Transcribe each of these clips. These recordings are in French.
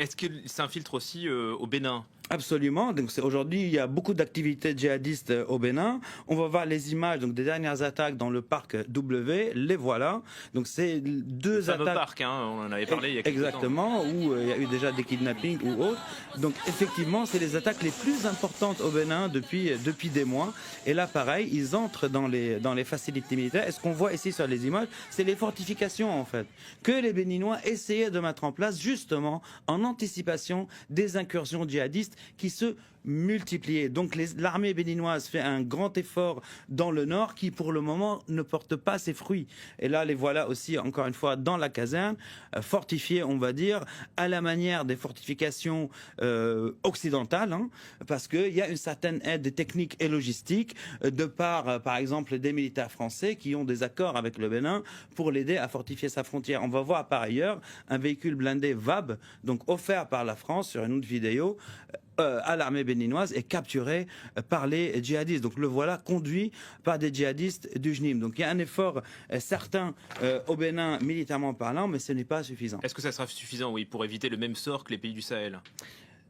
Est-ce qu'il s'infiltre aussi au Bénin? Absolument. Donc aujourd'hui, il y a beaucoup d'activités djihadistes au Bénin. On va voir les images donc des dernières attaques dans le parc W. Les voilà. Donc c'est deux Le fameux attaques. parc, hein, on en avait parlé il y a quelques temps. Exactement, où il y a eu déjà des kidnappings ou autres. Donc effectivement, c'est les attaques les plus importantes au Bénin depuis des mois. Et là, pareil, ils entrent dans les facilités militaires. Et ce qu'on voit ici sur les images, c'est les fortifications en fait, que les Béninois essayaient de mettre en place justement en anticipation des incursions djihadistes qui se multipliaient. Donc l'armée béninoise fait un grand effort dans le nord qui pour le moment ne porte pas ses fruits. Et là les voilà aussi encore une fois dans la caserne, fortifiés on va dire à la manière des fortifications occidentales, hein, parce qu'il y a une certaine aide technique et logistique de par exemple des militaires français qui ont des accords avec le Bénin pour l'aider à fortifier sa frontière. On va voir par ailleurs un véhicule blindé VAB, donc offert par la France sur une autre vidéo, à l'armée béninoise et capturé par les djihadistes. Donc le voilà conduit par des djihadistes du JNIM. Donc il y a un effort certain au Bénin militairement parlant, mais ce n'est pas suffisant. Est-ce que ça sera suffisant, oui, pour éviter le même sort que les pays du Sahel?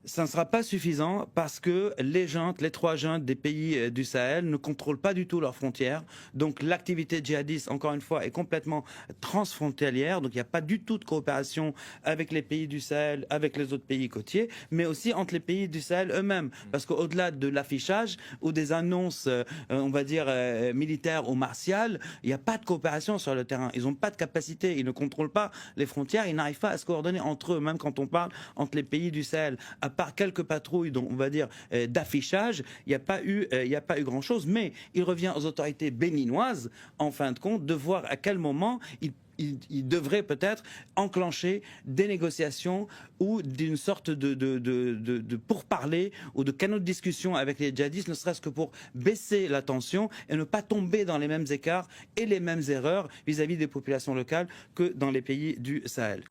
Ça ne sera pas suffisant parce que les trois juntes des pays du Sahel ne contrôlent pas du tout leurs frontières. Donc l'activité djihadiste, encore une fois, est complètement transfrontalière. Donc il n'y a pas du tout de coopération avec les pays du Sahel, avec les autres pays côtiers, mais aussi entre les pays du Sahel eux-mêmes. Parce qu'au-delà de l'affichage ou des annonces, on va dire, militaires ou martiales, il n'y a pas de coopération sur le terrain. Ils n'ont pas de capacité, ils ne contrôlent pas les frontières, ils n'arrivent pas à se coordonner entre eux, même quand on parle entre les pays du Sahel. À part quelques patrouilles, donc on va dire d'affichage, il n'y a pas eu grand-chose. Mais il revient aux autorités béninoises, en fin de compte, de voir à quel moment il devrait peut-être enclencher des négociations ou d'une sorte de pourparlers ou de canaux de discussion avec les djihadistes, ne serait-ce que pour baisser la tension et ne pas tomber dans les mêmes écarts et les mêmes erreurs vis-à-vis des populations locales que dans les pays du Sahel.